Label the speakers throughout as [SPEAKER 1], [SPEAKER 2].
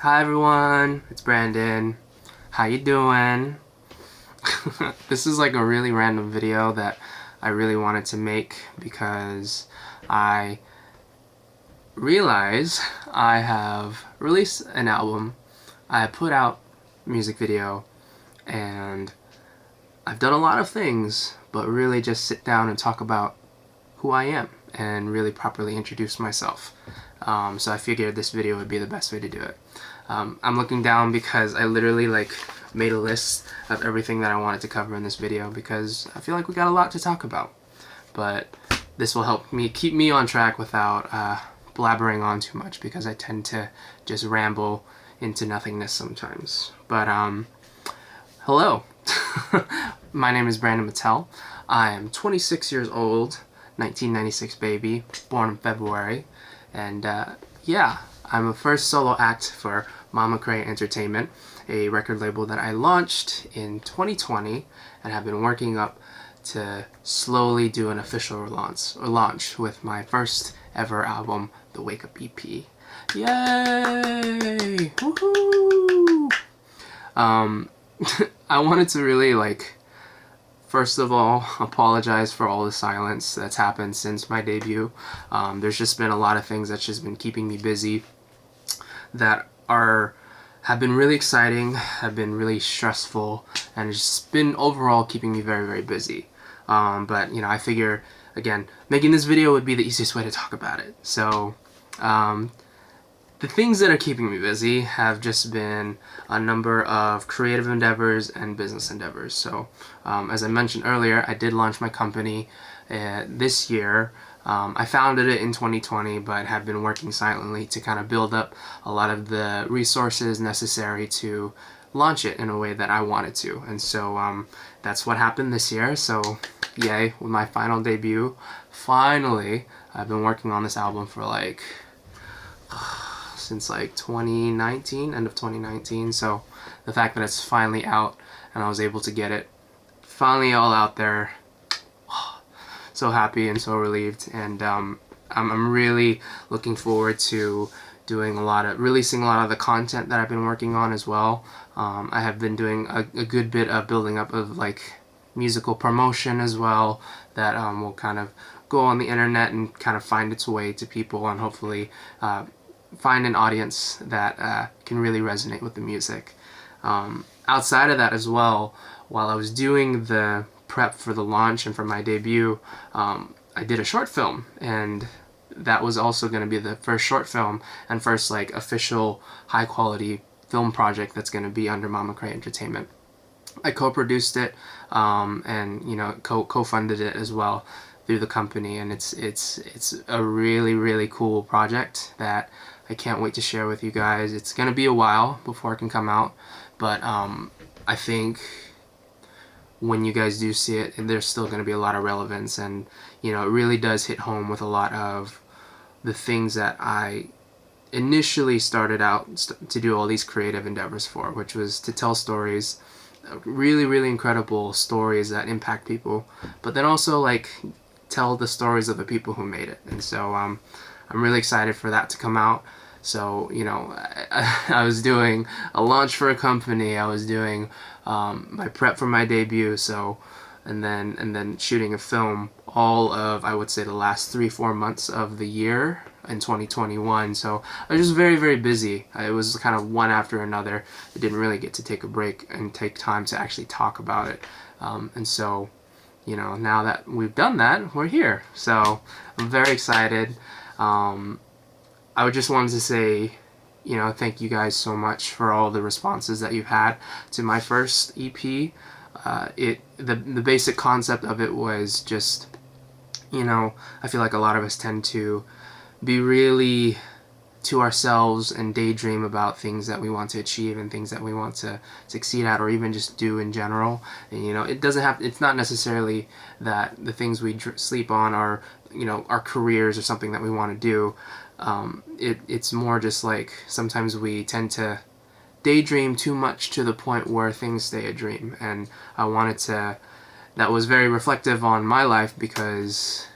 [SPEAKER 1] Hi everyone, it's Brandon. How you doing? This is like a really random video that I really wanted to make because I realize I have released an album, I put out a music video, and I've done a lot of things, but really just sit down and talk about who I am and really properly introduce myself. So I figured this video would be the best way to do it. I'm looking down because I literally made a list of everything that I wanted to cover in this video because I feel like we got a lot to talk about. But this will help me keep me on track without blabbering on too much because I tend to just ramble into nothingness sometimes. But hello. My name is Brandon Mattel. I am 26 years old, 1996 baby, born in February, and yeah, I'm a first solo act for Mama Cray Entertainment, a record label that I launched in 2020 and have been working up to slowly do an official launch with my first ever album, the Wake Up EP. Yay! Woohoo! I wanted to really first of all, apologize for all the silence that's happened since my debut. There's just been a lot of things that's just been keeping me busy that have been really exciting, have been really stressful, and it's just been overall keeping me very, very busy. But, you know, I figure, again, making this video would be the easiest way to talk about it. So, the things that are keeping me busy have just been a number of creative endeavors and business endeavors. So, as I mentioned earlier, I did launch my company this year. I founded it in 2020, but have been working silently to kind of build up a lot of the resources necessary to launch it in a way that I wanted to. And so that's what happened this year. So, yay, with my final debut. Finally, I've been working on this album for since 2019, end of 2019. So the fact that it's finally out and I was able to get it finally all out there, so happy and so relieved. And I'm really looking forward to releasing a lot of the content that I've been working on as well. I have been doing a good bit of building up of musical promotion as well that will kind of go on the internet and kind of find its way to people and hopefully find an audience that can really resonate with the music. Outside of that as well, while I was doing the prep for the launch and for my debut, I did a short film, and that was also going to be the first short film and first official high quality film project that's going to be under Mama Cray Entertainment. I co-produced it and co-funded it as well through the company, and it's a really cool project that I can't wait to share with you guys. It's gonna be a while before it can come out, but I think when you guys do see it, there's still gonna be a lot of relevance, and it really does hit home with a lot of the things that I initially started out to do all these creative endeavors for, which was to tell stories, really incredible stories that impact people, but then also tell the stories of the people who made it. And so I'm really excited for that to come out. So I was doing a launch for a company, I was doing my prep for my debut, so and then shooting a film all of, I would say, the last 3-4 months of the year in 2021. So I was just very busy. It was kind of one after another. I didn't really get to take a break and take time to actually talk about it. And so now that we've done that, we're here. So I'm very excited. I just wanted to say, thank you guys so much for all the responses that you've had to my first EP. The basic concept of it was just, I feel like a lot of us tend to be really to ourselves and daydream about things that we want to achieve and things that we want to succeed at, or even just do in general. And it's not necessarily that the things we sleep on are our careers or something that we want to do. It's more just sometimes we tend to daydream too much to the point where things stay a dream. And that was very reflective on my life because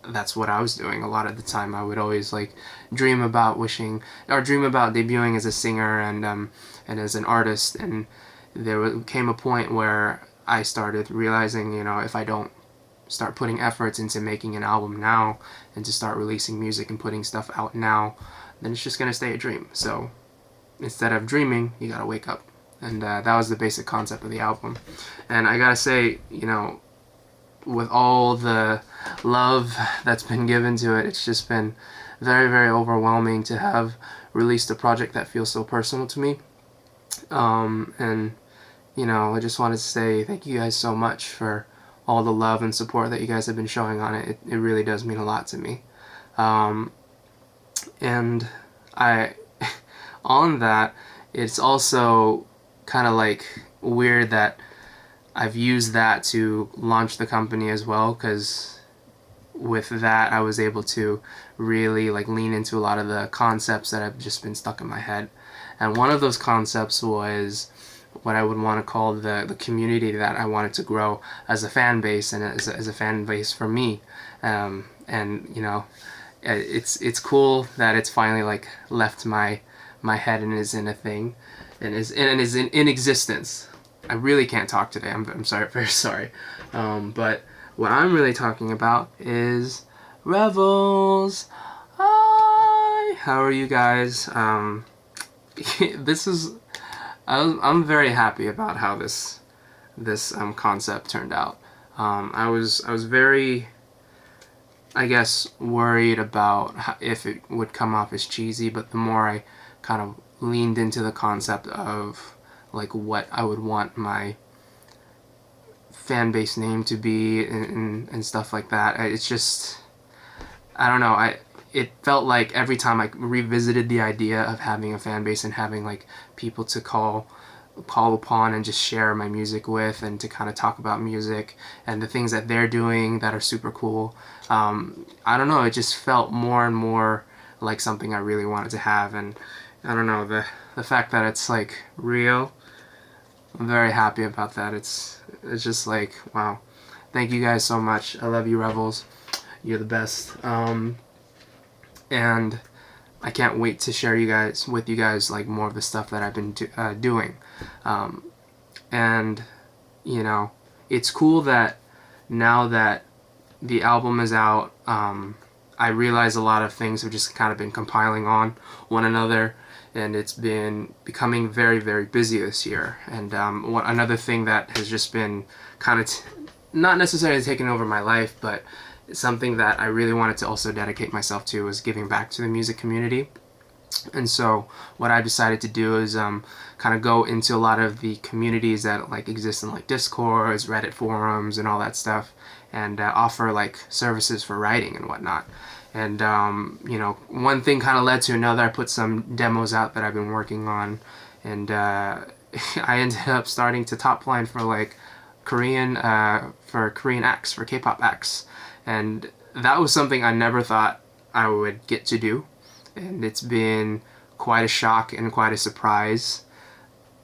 [SPEAKER 1] that's what I was doing a lot of the time. I would always like dream about debuting as a singer and as an artist. And came a point where I started realizing, you know, if I don't start putting efforts into making an album now and to start releasing music and putting stuff out now, then it's just gonna stay a dream. So instead of dreaming, you gotta wake up. And that was the basic concept of the album. And I gotta say, you know, with all the love that's been given to it, it's just been very, very overwhelming to have released a project that feels so personal to me. And, you know, I just wanted to say thank you guys so much for all the love and support that you guys have been showing on it. It really does mean a lot to me. And I, on that, it's also kind of like weird that I've used that to launch the company as well, because with that I was able to really like lean into a lot of the concepts that have just been stuck in my head. And one of those concepts was what I would want to call the community that I wanted to grow as a fan base and as a fan base for me. And you know, it's cool that it's finally like left my head and is in a thing and is in existence. I really can't talk today. I'm sorry, very sorry. But what I'm really talking about is Revels. Hi, how are you guys? This is I'm very happy about how this concept turned out. I was very, I guess, worried about if it would come off as cheesy, but the more I kind of leaned into the concept of like what I would want my fan base name to be and stuff like that, it's just, I don't know, it felt like every time I revisited the idea of having a fan base and having like people to call upon and just share my music with and to kind of talk about music and the things that they're doing that are super cool, I don't know, it just felt more and more like something I really wanted to have. And I don't know, the fact that it's like real, I'm very happy about that. It's just like, wow, thank you guys so much. I love you, Revels, you're the best. And I can't wait to share with you guys like more of the stuff that I've been doing. And you know, it's cool that now that the album is out, I realize a lot of things have just kind of been compiling on one another, and it's been becoming very, very busy this year. And another thing that has just been kind of not necessarily taking over my life, but something that I really wanted to also dedicate myself to was giving back to the music community. And so what I decided to do is kind of go into a lot of the communities that like exist in like Discords, Reddit forums, and all that stuff, and offer like services for writing and whatnot. And you know, one thing kind of led to another. I put some demos out that I've been working on, and I ended up starting to top line for like Korean acts, for K-pop acts, and that was something I never thought I would get to do, and it's been quite a shock and quite a surprise.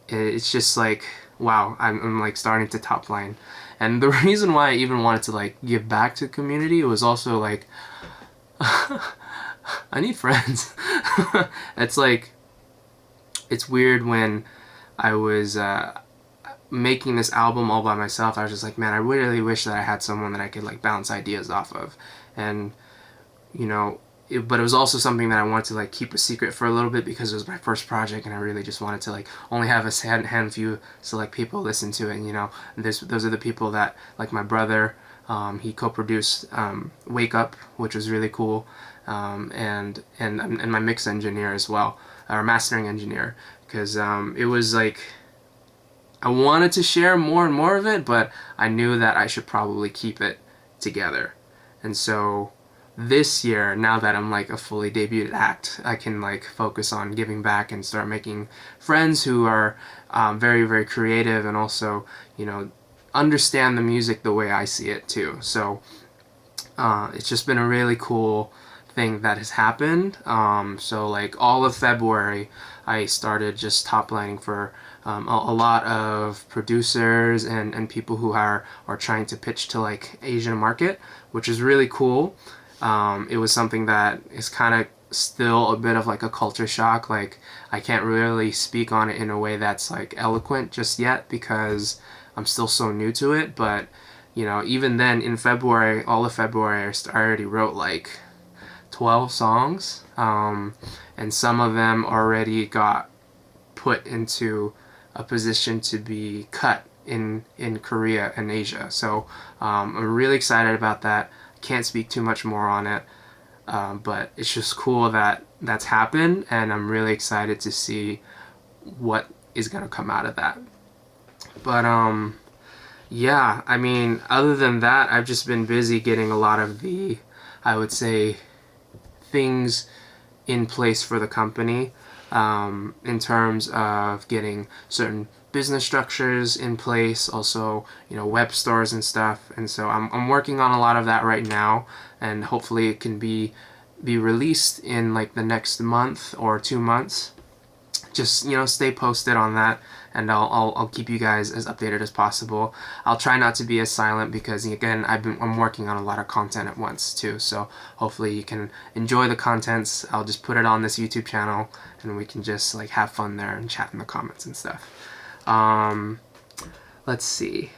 [SPEAKER 1] It's just like, wow, I'm like starting to top line. And the reason why I even wanted to like give back to the community was also like, I need friends. It's like, it's weird when I was making this album all by myself. I was just like, man, I really wish that I had someone that I could like bounce ideas off of. And you know, but it was also something that I wanted to like keep a secret for a little bit because it was my first project, and I really just wanted to like only have a handful select people listen to it. And you know, those are the people that, like my brother, he co-produced Wake Up, which was really cool, and my mix engineer as well, or mastering engineer, because it was like, I wanted to share more and more of it, but I knew that I should probably keep it together. And so this year, now that I'm like a fully debuted act, I can like focus on giving back and start making friends who are very, very creative and also, you know, understand the music the way I see it too. So it's just been a really cool thing that has happened. So like all of February, I started just top lining for a lot of producers and people who are trying to pitch to like Asian market, which is really cool. It was something that is kind of still a bit of like a culture shock. Like, I can't really speak on it in a way that's like eloquent just yet because I'm still so new to it. But you know, even then in February, all of February, I already wrote like 12 songs, and some of them already got put into a position to be cut in Korea and Asia. So I'm really excited about that. Can't speak too much more on it, but it's just cool that that's happened, and I'm really excited to see what is gonna come out of that. But yeah, I mean, other than that, I've just been busy getting a lot of the, I would say, things in place for the company, in terms of getting certain business structures in place, also, you know, web stores and stuff. And so I'm working on a lot of that right now, and hopefully it can be released in like the next month or 2 months. Just, you know, stay posted on that, and I'll keep you guys as updated as possible. I'll try not to be as silent because, again, I'm working on a lot of content at once too, so hopefully you can enjoy the contents. I'll just put it on this YouTube channel and we can just like have fun there and chat in the comments and stuff. Let's see.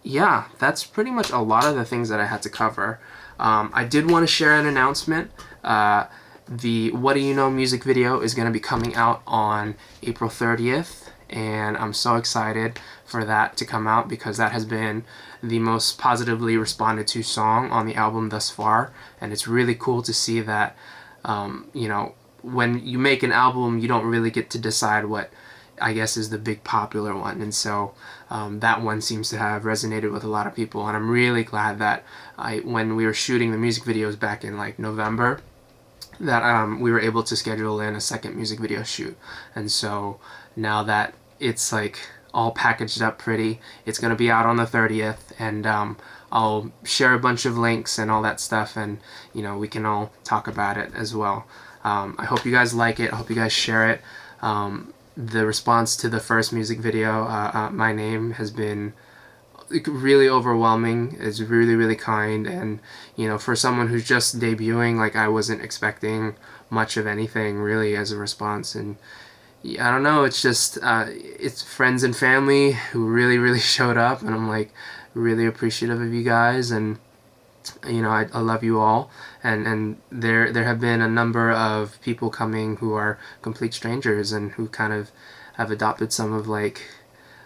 [SPEAKER 1] Yeah, that's pretty much a lot of the things that I had to cover. I did want to share an announcement. The What Do You Know music video is going to be coming out on April 30th, and I'm so excited for that to come out because that has been the most positively responded to song on the album thus far, and it's really cool to see that, you know, when you make an album, you don't really get to decide what, I guess, is the big popular one, and so that one seems to have resonated with a lot of people, and I'm really glad that when we were shooting the music videos back in like November, that we were able to schedule in a second music video shoot. And so now that it's like all packaged up pretty, it's going to be out on the 30th, and I'll share a bunch of links and all that stuff, and you know, we can all talk about it as well. I hope you guys like it. I hope you guys share it. The response to the first music video, My Name, has been really overwhelming. It's really, really kind, and you know, for someone who's just debuting, like, I wasn't expecting much of anything really as a response. And I don't know, it's just it's friends and family who really, really showed up, and I'm like really appreciative of you guys, and you know, I love you all. And there have been a number of people coming who are complete strangers and who kind of have adopted some of, like,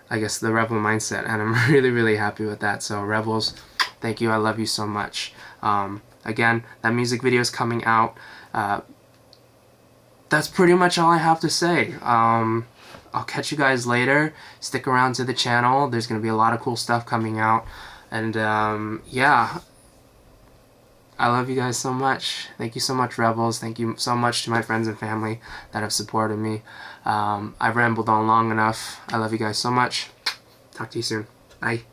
[SPEAKER 1] I guess, the Rebel mindset, and I'm really, really happy with that. So Rebels, thank you. I love you so much. Again, that music video is coming out. That's pretty much all I have to say. I'll catch you guys later. Stick around to the channel. There's going to be a lot of cool stuff coming out. And yeah, I love you guys so much. Thank you so much, Rebels. Thank you so much to my friends and family that have supported me. I've rambled on long enough. I love you guys so much. Talk to you soon. Bye.